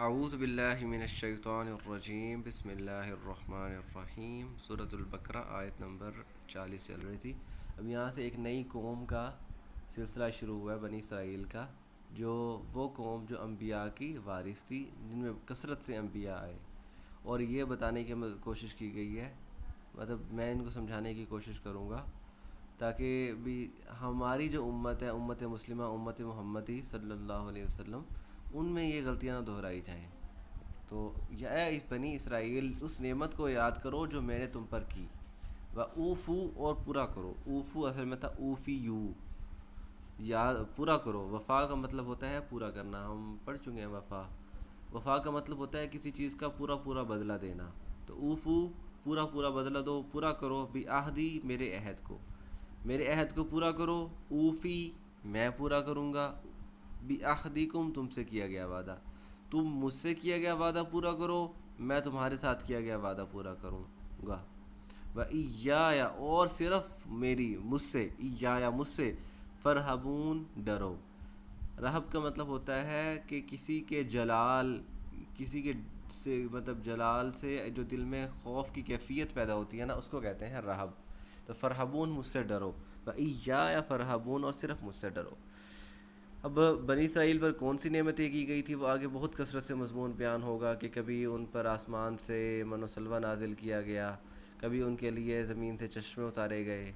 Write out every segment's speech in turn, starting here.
اعوذ باللہ من الشیطان الرجیم بسم اللہ الرحمن الرحیم سورۃ البقرہ آیت نمبر 40 چل رہی تھی. اب یہاں سے ایک نئی قوم کا سلسلہ شروع ہوا ہے، بنی اسرائیل کا، جو وہ قوم جو انبیاء کی وارث تھی، جن میں کثرت سے انبیاء آئے. اور یہ بتانے کی کوشش کی گئی ہے، مطلب میں ان کو سمجھانے کی کوشش کروں گا تاکہ بھی ہماری جو امت ہے، امت مسلمہ، امت محمدی صلی اللہ علیہ وسلم، ان میں یہ غلطیاں نہ دہرائی جائیں. تو یا بنی اسرائیل، اس نعمت کو یاد کرو جو میں نے تم پر کی. و اوفو، اور پورا کرو. اوفو اصل میں تھا اوفی یو، یاد پورا کرو. وفا کا مطلب ہوتا ہے پورا کرنا، ہم پڑھ چکے ہیں. وفا کا مطلب ہوتا ہے کسی چیز کا پورا پورا بدلہ دینا. تو اوفو، پورا پورا بدلہ دو، پورا کرو. بعہدی، میرے عہد کو، میرے عہد کو پورا کرو. اوفی، میں پورا کروں گا. بعہدکم، تم سے کیا گیا وعدہ، تم مجھ سے کیا گیا وعدہ پورا کرو، میں تمہارے ساتھ کیا گیا وعدہ پورا کروں گا. وَإِيَّايَ، اور صرف میری، مجھ سے، ایایا مجھ سے، فرحبون، ڈرو. رہب کا مطلب ہوتا ہے کہ کسی کے جلال، کسی کے سے مطلب جلال سے جو دل میں خوف کی کیفیت پیدا ہوتی ہے نا، اس کو کہتے ہیں رہب. تو فرحبون، مجھ سے ڈرو. وَإِيَّايَ فرحبون، اور صرف مجھ سے ڈرو. اب بنی اسرائیل پر کون سی نعمتیں کی گئی تھی، وہ آگے بہت کثرت سے مضمون بیان ہوگا کہ کبھی ان پر آسمان سے من و سلوہ نازل کیا گیا، کبھی ان کے لیے زمین سے چشمے اتارے گئے،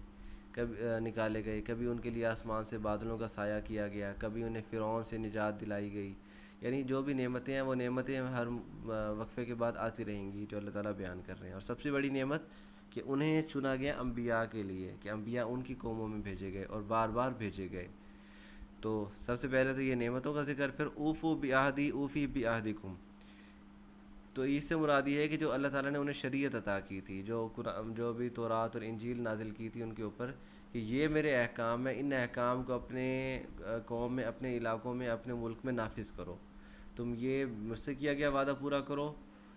کبھی نکالے گئے، کبھی ان کے لیے آسمان سے بادلوں کا سایہ کیا گیا، کبھی انہیں فرعون سے نجات دلائی گئی. یعنی جو بھی نعمتیں ہیں، وہ نعمتیں ہر وقفے کے بعد آتی رہیں گی جو اللہ تعالیٰ بیان کر رہے ہیں. اور سب سے بڑی نعمت کہ انہیں چنا گیا انبیاء کے لیے، کہ انبیاء ان کی قوموں میں بھیجے گئے اور بار بار بھیجے گئے. تو سب سے پہلے تو یہ نعمتوں کا ذکر، پھر اوفو بعہدی اوفی بعہدکم. تو اس سے مراد یہ ہے کہ جو اللہ تعالیٰ نے انہیں شریعت عطا کی تھی، جو قرآن، جو بھی تورات اور انجیل نازل کی تھی ان کے اوپر، کہ یہ میرے احکام ہیں، ان احکام کو اپنے قوم میں، اپنے علاقوں میں، اپنے ملک میں نافذ کرو. تم یہ مجھ سے کیا گیا وعدہ پورا کرو.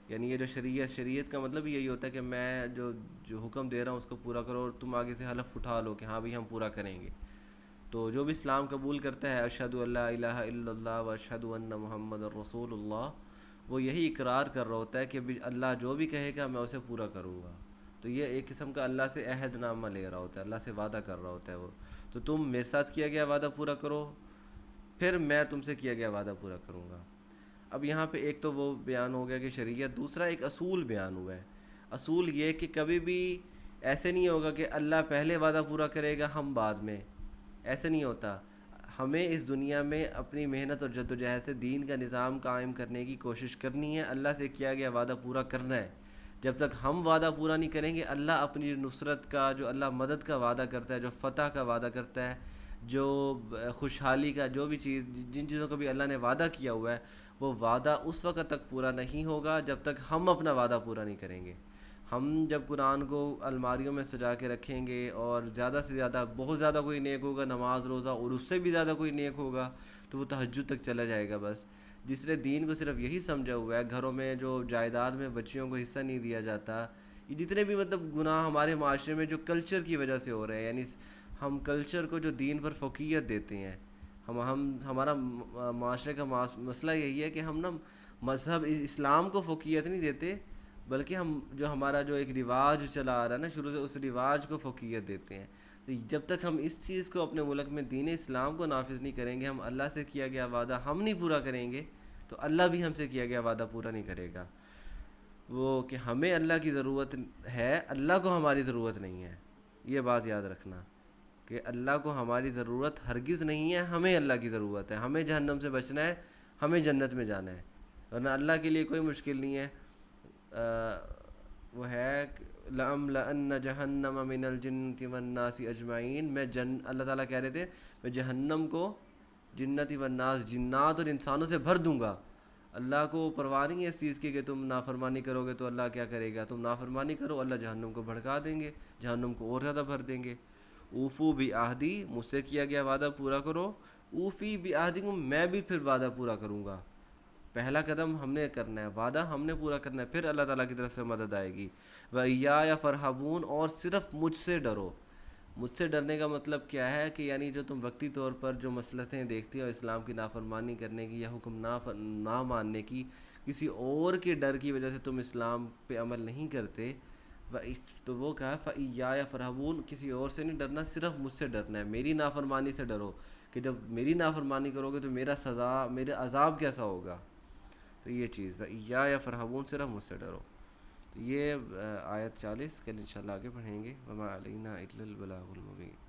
یعنی یہ جو شریعت کا مطلب یہی ہوتا ہے کہ میں جو حکم دے رہا ہوں اس کو پورا کرو، اور تم آگے سے حلف اٹھا لو کہ ہاں بھی ہم پورا کریں گے. تو جو بھی اسلام قبول کرتا ہے، اشہدو اللہ الہ الا اللہ و اشہدو ان محمد الرسول اللہ، وہ یہی اقرار کر رہا ہوتا ہے کہ اللہ جو بھی کہے گا میں اسے پورا کروں گا. تو یہ ایک قسم کا اللہ سے عہد نامہ لے رہا ہوتا ہے، اللہ سے وعدہ کر رہا ہوتا ہے وہ. تو تم میرے ساتھ کیا گیا وعدہ پورا کرو، پھر میں تم سے کیا گیا وعدہ پورا کروں گا. اب یہاں پہ ایک تو وہ بیان ہو گیا کہ شریعت، دوسرا ایک اصول بیان ہوا ہے. اصول یہ کہ کبھی بھی ایسے نہیں ہوگا کہ اللہ پہلے وعدہ پورا کرے گا، ہم بعد میں. ایسے نہیں ہوتا. ہمیں اس دنیا میں اپنی محنت اور جد و جہد سے دین کا نظام قائم کرنے کی کوشش کرنی ہے، اللہ سے کیا گیا وعدہ پورا کرنا ہے. جب تک ہم وعدہ پورا نہیں کریں گے، اللہ اپنی نصرت کا، جو اللہ مدد کا وعدہ کرتا ہے، جو فتح کا وعدہ کرتا ہے، جو خوشحالی کا، جو بھی چیز، جن چیزوں کا بھی اللہ نے وعدہ کیا ہوا ہے، وہ وعدہ اس وقت تک پورا نہیں ہوگا جب تک ہم اپنا وعدہ پورا نہیں کریں گے. ہم جب قرآن کو الماریوں میں سجا کے رکھیں گے، اور زیادہ سے زیادہ، بہت زیادہ کوئی نیک ہوگا نماز روزہ، اور اس سے بھی زیادہ کوئی نیک ہوگا تو وہ تہجد تک چلا جائے گا. بس جس نے دین کو صرف یہی سمجھا ہوا ہے، گھروں میں جو جائیداد میں بچیوں کو حصہ نہیں دیا جاتا، یہ جتنے بھی مطلب گناہ ہمارے معاشرے میں جو کلچر کی وجہ سے ہو رہے ہیں، یعنی ہم کلچر کو جو دین پر فوقیت دیتے ہیں. ہمارا معاشرے کا مسئلہ یہی ہے کہ ہم نا مذہب اسلام کو فوقیت نہیں دیتے، بلکہ ہم جو ہمارا جو ایک رواج چلا آ رہا ہے نا شروع سے، اس رواج کو فوقیت دیتے ہیں. تو جب تک ہم اس چیز کو اپنے ملک میں دین اسلام کو نافذ نہیں کریں گے، ہم اللہ سے کیا گیا وعدہ ہم نہیں پورا کریں گے، تو اللہ بھی ہم سے کیا گیا وعدہ پورا نہیں کرے گا. وہ کہ ہمیں اللہ کی ضرورت ہے، اللہ کو ہماری ضرورت نہیں ہے. یہ بات یاد رکھنا کہ اللہ کو ہماری ضرورت ہرگز نہیں ہے، ہمیں اللہ کی ضرورت ہے. ہمیں جہنم سے بچنا ہے، ہمیں جنت میں جانا ہے، ورنہ اللہ کے لیے کوئی مشکل نہیں ہے. وہ ہے لَأَمْلَأَنَّ جَهَنَّمَ مِنَ الْجِنَّةِ وَالنَّاسِ أَجْمَعِينَ. اللہ تعالیٰ کہہ رہے تھے میں جہنم کو جنتی والناس، جنات اور انسانوں سے بھر دوں گا. اللہ کو پرواہ نہیں ہے اس چیز کی کہ تم نافرمانی کرو گے تو اللہ کیا کرے گا. تم نافرمانی کرو، اللہ جہنم کو بھڑکا دیں گے، جہنم کو اور زیادہ بھر دیں گے. اوفو بعہدی، مجھ سے کیا گیا وعدہ پورا کرو. اوفی بعہدکم، میں بھی پھر وعدہ پورا کروں گا. پہلا قدم ہم نے کرنا ہے، وعدہ ہم نے پورا کرنا ہے، پھر اللہ تعالیٰ کی طرف سے مدد آئے گی. وَإِيَّايَ فَارْهَبُونَ، اور صرف مجھ سے ڈرو. مجھ سے ڈرنے کا مطلب کیا ہے کہ یعنی جو تم وقتی طور پر جو مصلحتیں دیکھتی ہو اسلام کی نافرمانی کرنے کی یا حکم نہ ماننے کی، کسی اور کے ڈر کی وجہ سے تم اسلام پہ عمل نہیں کرتے، تو وہ کہا فَإِيَّايَ فَارْهَبُونِ، کسی اور سے نہیں ڈرنا، صرف مجھ سے ڈرنا ہے، میری نافرمانی سے ڈرو کہ جب میری نافرمانی کرو گے تو میرا سزا، میرا عذاب کیسا ہوگا. تو یہ چیز فَإِيَّايَ فَارْهَبُونِ، صرف مجھ سے ڈرو. تو یہ آیت 40 کل انشاءاللہ آگے پڑھیں گے. وَمَا عَلَيْنَا إِلَّا الْبَلَاغُ الْمُبِينُ.